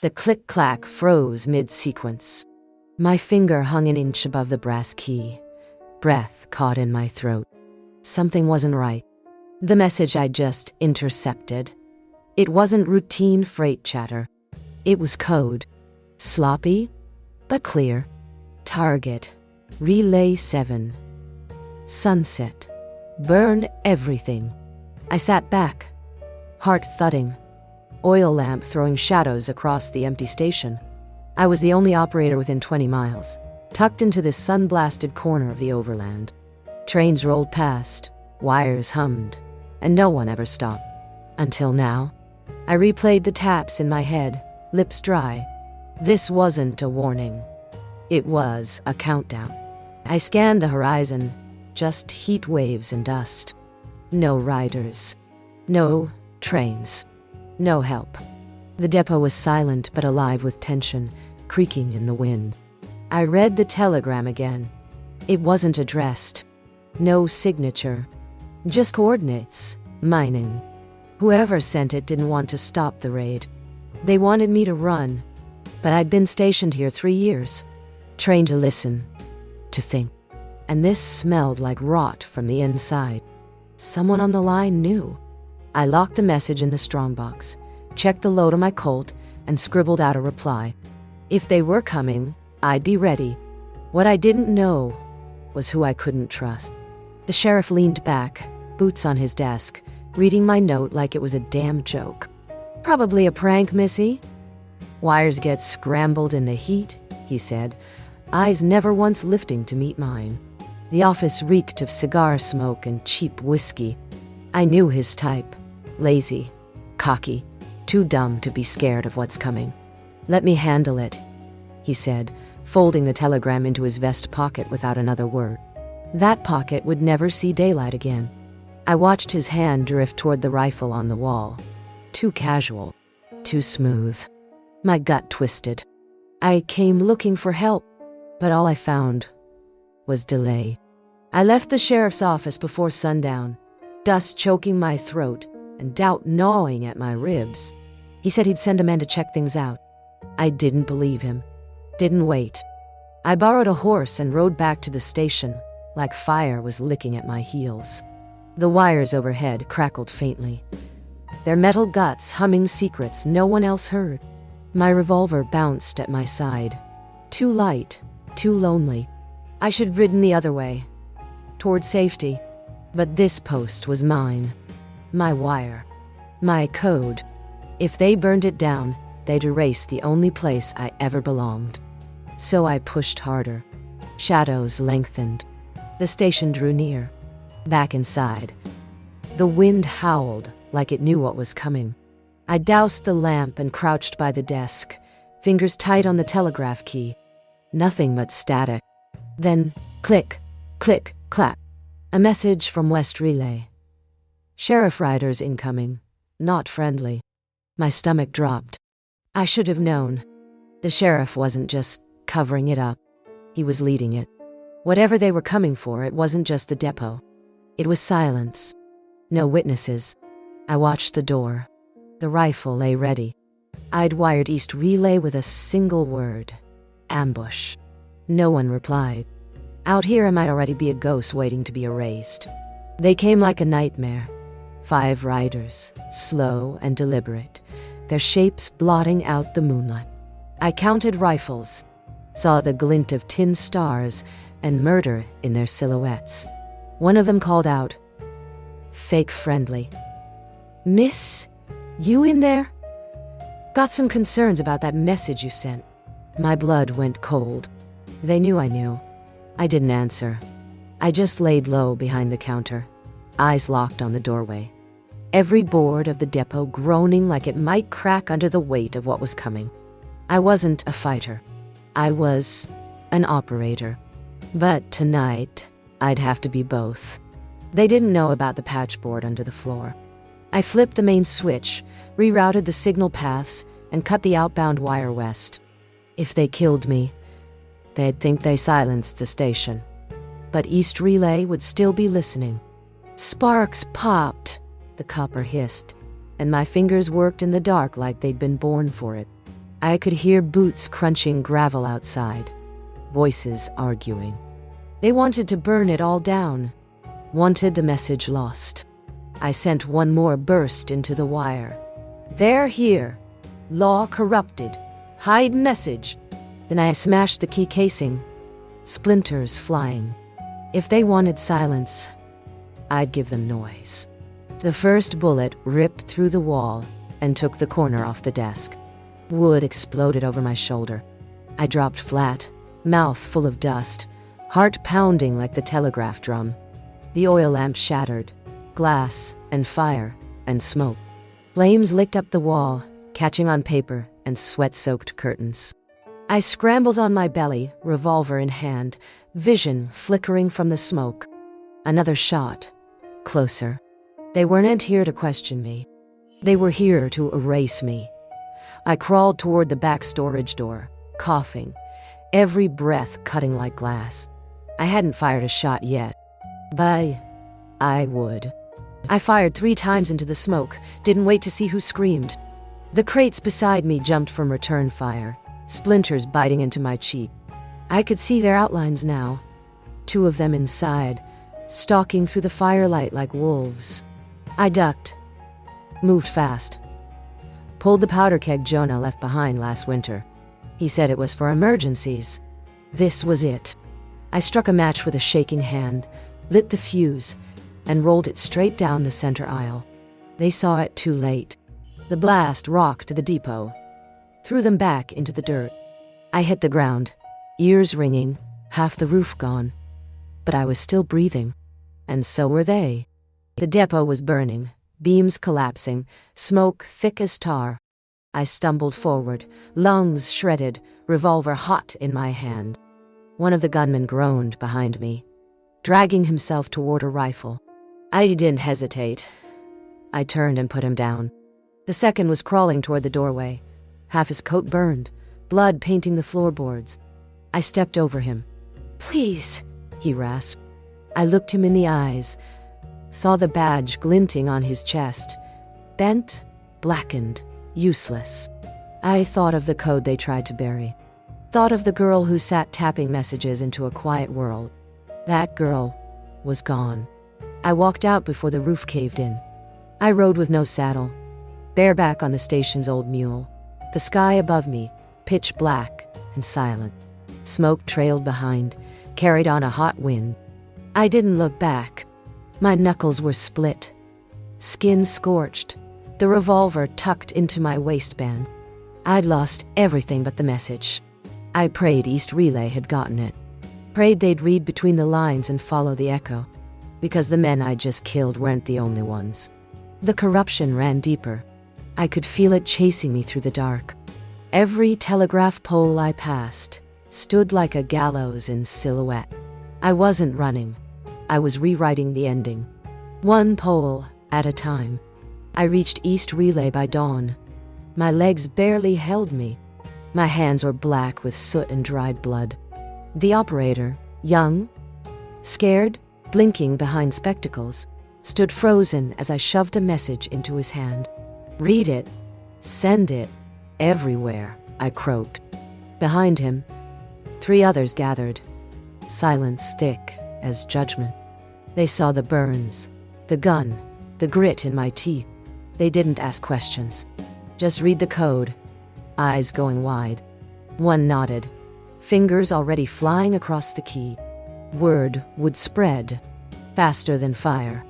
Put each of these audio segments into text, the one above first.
The click-clack froze mid-sequence. My finger hung an inch above the brass key. Breath caught in my throat. Something wasn't right. The message I'd just intercepted. It wasn't routine freight chatter. It was code. Sloppy, but clear. Target. Relay 7. Sunset. Burn everything. I sat back. Heart thudding. Oil lamp throwing shadows across the empty station. I was the only operator within 20 miles, tucked into this sun-blasted corner of the overland. Trains rolled past, wires hummed, and no one ever stopped. Until now. I replayed the taps in my head, lips dry. This wasn't a warning. It was a countdown. I scanned the horizon, just heat waves and dust. No riders. No trains. No help. The depot was silent but alive with tension, creaking in the wind. I read the telegram again. It wasn't addressed. No signature. Just coordinates. Mining. Whoever sent it didn't want to stop the raid. They wanted me to run. But I'd been stationed here 3 years. Trained to listen. To think. And this smelled like rot from the inside. Someone on the line knew. I locked the message in the strongbox, checked the load on my Colt, and scribbled out a reply. If they were coming, I'd be ready. What I didn't know was who I couldn't trust. The sheriff leaned back, boots on his desk, reading my note like it was a damn joke. Probably a prank, Missy. Wires get scrambled in the heat, he said, eyes never once lifting to meet mine. The office reeked of cigar smoke and cheap whiskey. I knew his type. Lazy, cocky, too dumb to be scared of what's coming. Let me handle it, he said, folding the telegram into his vest pocket without another word. That pocket would never see daylight again. I watched his hand drift toward the rifle on the wall. Too casual, too smooth. My gut twisted. I came looking for help, but all I found was delay. I left the sheriff's office before sundown, dust choking my throat and doubt gnawing at my ribs. He said he'd send a man to check things out. I didn't believe him. Didn't wait. I borrowed a horse and rode back to the station, like fire was licking at my heels. The wires overhead crackled faintly, their metal guts humming secrets no one else heard. My revolver bounced at my side. Too light, too lonely. I should have ridden the other way, toward safety. But this post was mine. My wire. My code. If they burned it down, they'd erase the only place I ever belonged. So I pushed harder. Shadows lengthened. The station drew near. Back inside. The wind howled like it knew what was coming. I doused the lamp and crouched by the desk, fingers tight on the telegraph key. Nothing but static. Then, click, click, clap. A message from West Relay. Sheriff riders incoming. Not friendly. My stomach dropped. I should have known. The sheriff wasn't just covering it up. He was leading it. Whatever they were coming for, it wasn't just the depot. It was silence. No witnesses. I watched the door. The rifle lay ready. I'd wired East Relay with a single word. Ambush. No one replied. Out here I might already be a ghost waiting to be erased. They came like a nightmare. 5 riders, slow and deliberate, their shapes blotting out the moonlight. I counted rifles, saw the glint of tin stars and murder in their silhouettes. One of them called out, "Fake friendly." "Miss, you in there? Got some concerns about that message you sent." My blood went cold. They knew I knew. I didn't answer. I just laid low behind the counter, eyes locked on the doorway. Every board of the depot groaning like it might crack under the weight of what was coming. I wasn't a fighter. I was an operator. But tonight, I'd have to be both. They didn't know about the patchboard under the floor. I flipped the main switch, rerouted the signal paths, and cut the outbound wire west. If they killed me, they'd think they silenced the station. But East Relay would still be listening. Sparks popped, the copper hissed, and my fingers worked in the dark like they'd been born for it. I could hear boots crunching gravel outside, voices arguing. They wanted to burn it all down, wanted the message lost. I sent one more burst into the wire. They're here. Law corrupted. Hide message. Then I smashed the key casing. Splinters flying. If they wanted silence, I'd give them noise. The first bullet ripped through the wall and took the corner off the desk. Wood exploded over my shoulder. I dropped flat, mouth full of dust, heart pounding like the telegraph drum. The oil lamp shattered, glass and fire and smoke. Flames licked up the wall, catching on paper and sweat-soaked curtains. I scrambled on my belly, revolver in hand, vision flickering from the smoke. Another shot. Closer. They weren't here to question me. They were here to erase me. I crawled toward the back storage door, coughing, every breath cutting like glass. I hadn't fired a shot yet, but I would. I fired 3 times into the smoke, didn't wait to see who screamed. The crates beside me jumped from return fire, splinters biting into my cheek. I could see their outlines now, 2 of them inside, stalking through the firelight like wolves. I ducked, moved fast, pulled the powder keg Jonah left behind last winter. He said it was for emergencies. This was it. I struck a match with a shaking hand, lit the fuse, and rolled it straight down the center aisle. They saw it too late. The blast rocked the depot, threw them back into the dirt. I hit the ground, ears ringing, half the roof gone. But I was still breathing, and so were they. The depot was burning, beams collapsing, smoke thick as tar. I stumbled forward, lungs shredded, revolver hot in my hand. One of the gunmen groaned behind me, dragging himself toward a rifle. I didn't hesitate. I turned and put him down. The second was crawling toward the doorway, half his coat burned, blood painting the floorboards. I stepped over him. "Please," he rasped. I looked him in the eyes, saw the badge glinting on his chest. Bent, blackened, useless. I thought of the code they tried to bury. Thought of the girl who sat tapping messages into a quiet world. That girl was gone. I walked out before the roof caved in. I rode with no saddle, bareback on the station's old mule. The sky above me, pitch black and silent. Smoke trailed behind, carried on a hot wind. I didn't look back. My knuckles were split, skin scorched, the revolver tucked into my waistband. I'd lost everything but the message. I prayed East Relay had gotten it. Prayed they'd read between the lines and follow the echo, because the men I just killed weren't the only ones. The corruption ran deeper. I could feel it chasing me through the dark. Every telegraph pole I passed stood like a gallows in silhouette. I wasn't running. I was rewriting the ending. One pole at a time. I reached East Relay by dawn. My legs barely held me. My hands were black with soot and dried blood. The operator, young, scared, blinking behind spectacles, stood frozen as I shoved the message into his hand. "Read it. Send it. Everywhere," I croaked. Behind him, 3 others gathered, silence thick as judgment. They saw the burns, the gun, the grit in my teeth. They didn't ask questions. Just read the code, eyes going wide. One nodded, fingers already flying across the key. Word would spread, faster than fire,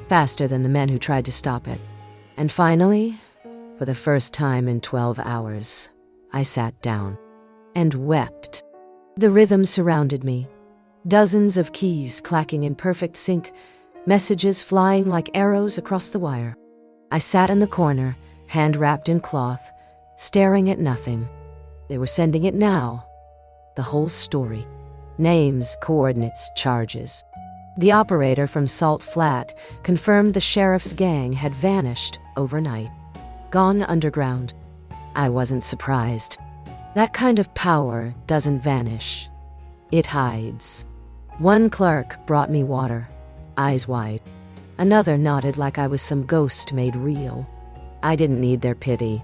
faster than the men who tried to stop it. And finally, for the first time in 12 hours, I sat down and wept. The rhythm surrounded me, dozens of keys clacking in perfect sync, messages flying like arrows across the wire. I sat in the corner, hand wrapped in cloth, staring at nothing. They were sending it now. The whole story. Names, coordinates, charges. The operator from Salt Flat confirmed the sheriff's gang had vanished overnight. Gone underground. I wasn't surprised. That kind of power doesn't vanish. It hides. One clerk brought me water, eyes wide. Another nodded like I was some ghost made real. I didn't need their pity.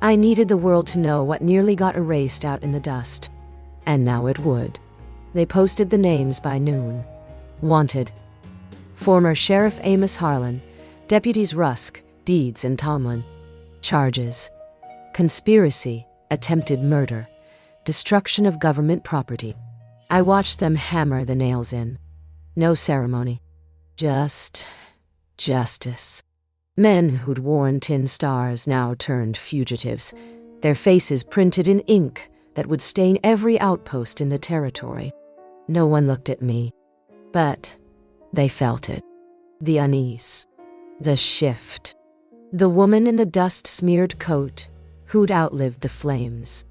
I needed the world to know what nearly got erased out in the dust. And now it would. They posted the names by noon. Wanted: former Sheriff Amos Harlan, Deputies Rusk, Deeds, and Tomlin. Charges: conspiracy, attempted murder, destruction of government property. I watched them hammer the nails in. No ceremony. Just justice. Men who'd worn tin stars now turned fugitives, their faces printed in ink that would stain every outpost in the territory. No one looked at me, but they felt it. The unease. The shift. The woman in the dust-smeared coat who'd outlived the flames.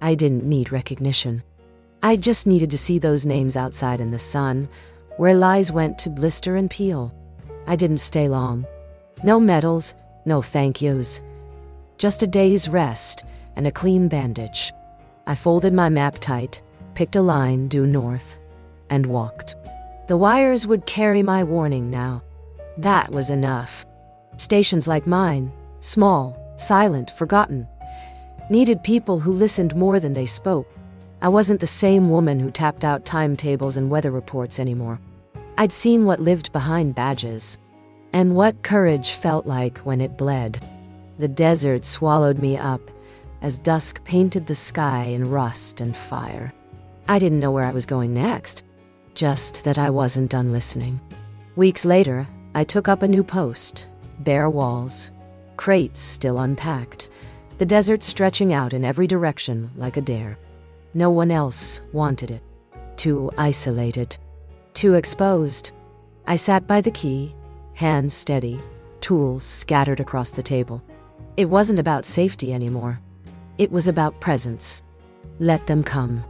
I didn't need recognition. I just needed to see those names outside in the sun, where lies went to blister and peel. I didn't stay long. No medals, no thank yous. Just a day's rest and a clean bandage. I folded my map tight, picked a line due north, and walked. The wires would carry my warning now. That was enough. Stations like mine, small, silent, forgotten, needed people who listened more than they spoke. I wasn't the same woman who tapped out timetables and weather reports anymore. I'd seen what lived behind badges, and what courage felt like when it bled. The desert swallowed me up as dusk painted the sky in rust and fire. I didn't know where I was going next, just that I wasn't done listening. Weeks later, I took up a new post. Bare walls, crates still unpacked, the desert stretching out in every direction like a dare. No one else wanted it. Too isolated. Too exposed. I sat by the key, hands steady, tools scattered across the table. It wasn't about safety anymore. It was about presence. Let them come.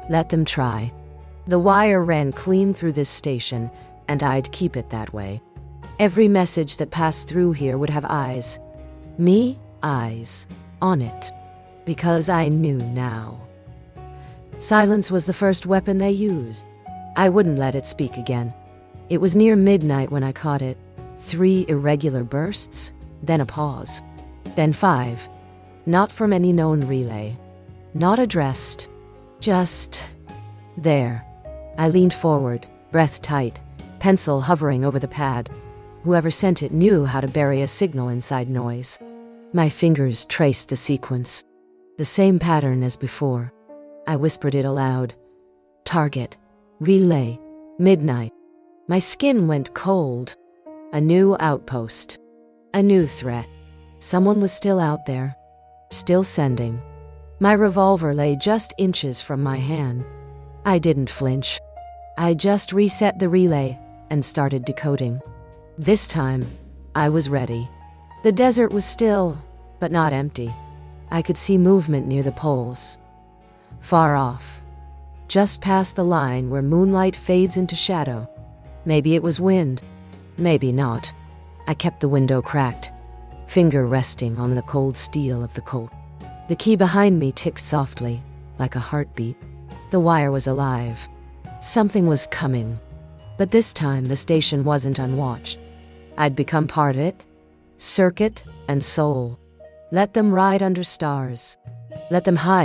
Let them try. The wire ran clean through this station, and I'd keep it that way. Every message that passed through here would have eyes. Me, eyes, on it. Because I knew now. Silence was the first weapon they used. I wouldn't let it speak again. It was near midnight when I caught it. 3 irregular bursts, then a pause. Then 5. Not from any known relay. Not addressed. Just there. I leaned forward, breath tight, pencil hovering over the pad. Whoever sent it knew how to bury a signal inside noise. My fingers traced the sequence. The same pattern as before. I whispered it aloud. Target. Relay. Midnight. My skin went cold. A new outpost. A new threat. Someone was still out there. Still sending. My revolver lay just inches from my hand. I didn't flinch. I just reset the relay and started decoding. This time, I was ready. The desert was still, but not empty. I could see movement near the poles. Far off. Just past the line where moonlight fades into shadow. Maybe it was wind. Maybe not. I kept the window cracked, finger resting on the cold steel of the Colt. The key behind me ticked softly, like a heartbeat. The wire was alive. Something was coming. But this time the station wasn't unwatched. I'd become part of it, circuit and soul. Let them ride under stars. Let them hide